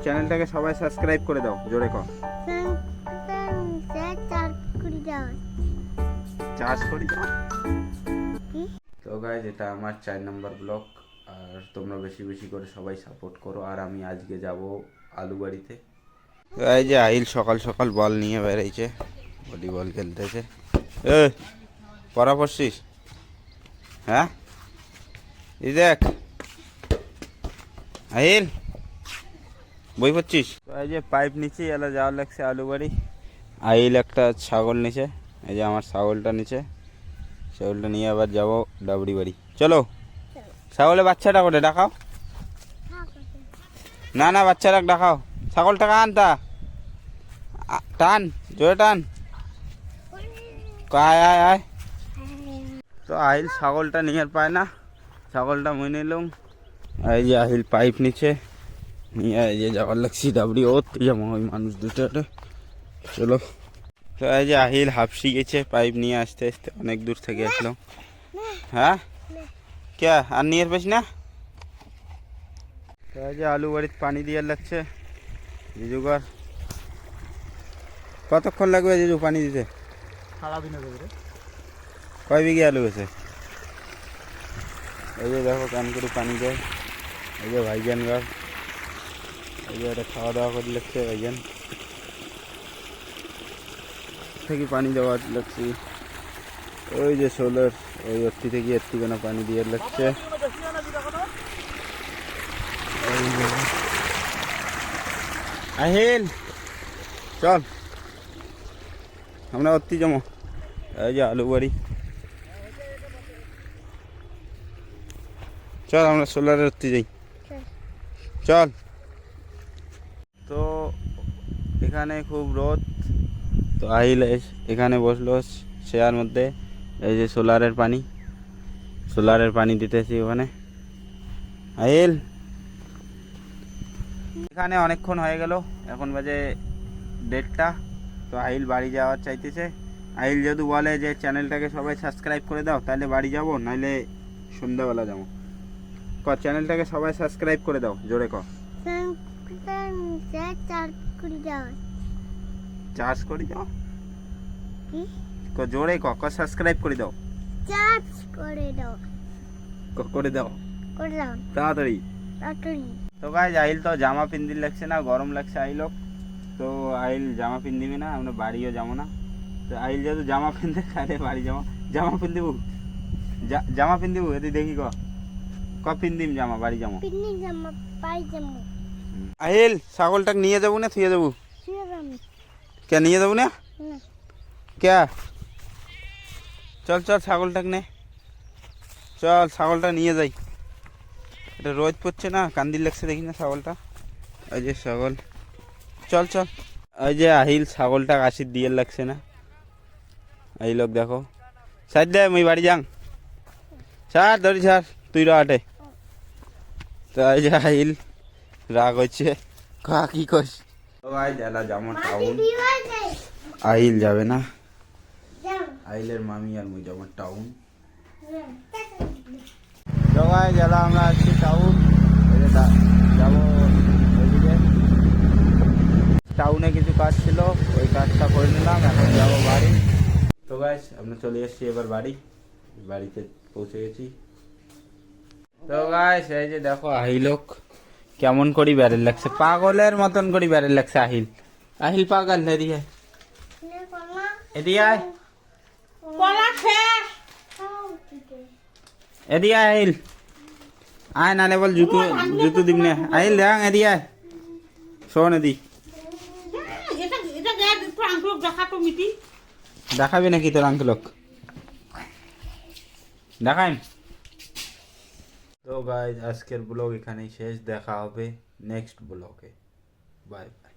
চ্যানেলটাকে সবাই সাবস্ক্রাইব করে দাও, জোরে কর। চার্জ করি দাও। তো গাইজ এটা আমার 4 নম্বর ব্লগ। আর তোমরা বেশি বেশি করে সবাই সাপোর্ট করো। আর আমি আজকে যাব আলুবাড়িতে। এই যে আহিল সকাল সকাল বল নিয়ে বেরিয়েছে, ভলিবল খেলতেছে। এ পড়া পড়ছিস? হ্যাঁ, এই দেখ আহিল, বই পড়ছিস? এই যে পাইপ নিচে এলা যাওয়ার লাগছে আলুবাড়ি। আহিল একটা ছাগল নিচে, এই যে আমার ছাগলটা নিচে, ছাগলটা নিয়ে আবার যাবো ডাবরি বাড়ি। চলো। ছাগলের বাচ্চাটা করে ডাকাও। না না, বাচ্চাটা ডাকাও। ছাগলটাকে আনতা টান, জোরে টান। আয় আয় আয়। তো আহিল ছাগলটা নিয়ে পায় না, ছাগলটা মুই নিলাম। এই যে আহিল পাইপ নিচে নিয়ে এই যে যাওয়ার লাগছি ডাবরি। ও যেমন ওই মানুষ দুটো। চলো। তো এই যে আহিল হাফসি গেছে পাইপ নিয়ে আসতে আসতে, অনেক দূর থেকে আসলো। হ্যাঁ কে আর নিয়ে পাস না? তো এই যে আলু বাড়িতে পানি দিয়ে লাগছে জিজুগার। কতক্ষণ লাগবে জিজু পানি দিতে? সারাদিনে দেবে রে। কয় বিঘে আলু গেছে? এই যে দেখো কান করে পানি দেয়। এই যে ভাইজান গাছ, এই যে এটা খাওয়া দাওয়া করে লাগছে ভাইজান থেকে পানি দেওয়া লাগছে। ওই যে সোলার ওই অর্থি থেকে এর পানি দিয়ে লাগছে। আহিল চল, আমরা অর্থি জমো। এই যে আলু বাড়ি, চল আমরা সোলারের অর্থি যাই, চল। তো এখানে খুব রোদ। তো আহিল এখানে বসলো শেয়ার মধ্যে। এই যে সোলারের পানি দিতেছি ওখানে। আহিল এখানে অনেকক্ষণ হয়ে গেল, এখন বাজে 1:30টা। তো আহিল বাড়ি যাওয়ার চাইতেছে। আহিল যদি বলে যে চ্যানেলটাকে সবাই সাবস্ক্রাইব করে দাও তাহলে বাড়ি যাব, নাহলে সন্ধ্যাবেলা যাবো। চ্যানেলটাকে সবাই সাবস্ক্রাইব করে দাও, জোরে কর। চার্জ করে দাও, জোরে ক সাবস্ক্রাইব করে দাও, করে দাও তাড়াতাড়ি। তো গাইজ আহিল তো জামা পিন্দির লাগছে না, গরম লাগছে আহিলক। তো আহিল জামা পিন্দিবি না, আমরা বাড়িও যাবো না। তো আহিল যেহেতু জামা পিনতে তাহলে বাড়ি যাবো। জামা পিন্দিবু, জামা পিন্দিবু এদি দেখি ক পিন্দিম জামা, বাড়ি যাবো। আহিল ছাগলটাকে নিয়ে যাবো না থুয়ে যাবো? কে নিয়ে যাবো না? কে? চল চল ছাগলটাকে নে, চল ছাগলটা নিয়ে যাই। এটা রোদ পড়ছে না, কান্দির লাগছে দেখি না ছাগলটা। এই যে ছাগল, চল চল। এই যে আহিল ছাগলটা কাশির দিয়ে লাগছে না, এই লোক দেখো। সাইড দে, মুই বাড়ি যাং। ছাড় ধরি ছাড়, তুই রাটে। তো এই যে আহিল রাগ হচ্ছে, কি কস? যেমন টাউন আহিল যাবে না, আহিলের মামি আর মুই যাবো টাউন। সবাই যারা আমরা আসছি টাউন, যাবো ওইদিকে। টাউনে কিছু কাজ ছিল, ওই কাজটা করে নিলাম, এখন যাবো বাড়ি। তো গাইস আমরা চলে এসেছি এবার বাড়িতে পৌঁছে গেছি। তো গাইস এই যে দেখো আহিলক কেমন করি ব্যারেল লাগছে, পাগলের মতন করি ব্যারেল লাগছে আহিল। আহিল পাগল, এদিকে এদিকে এদিকে আহিল আয়, নালে বল জুতো দিব না। আহিল দেখ এদিকে শোন, এদি দেখাবি নাকি তোর আঙ্কেলক? দেখাই। তো গাইজ আজকের ব্লগ এখানেই শেষ, দেখা হবে নেক্সট ব্লগে। Bye bye.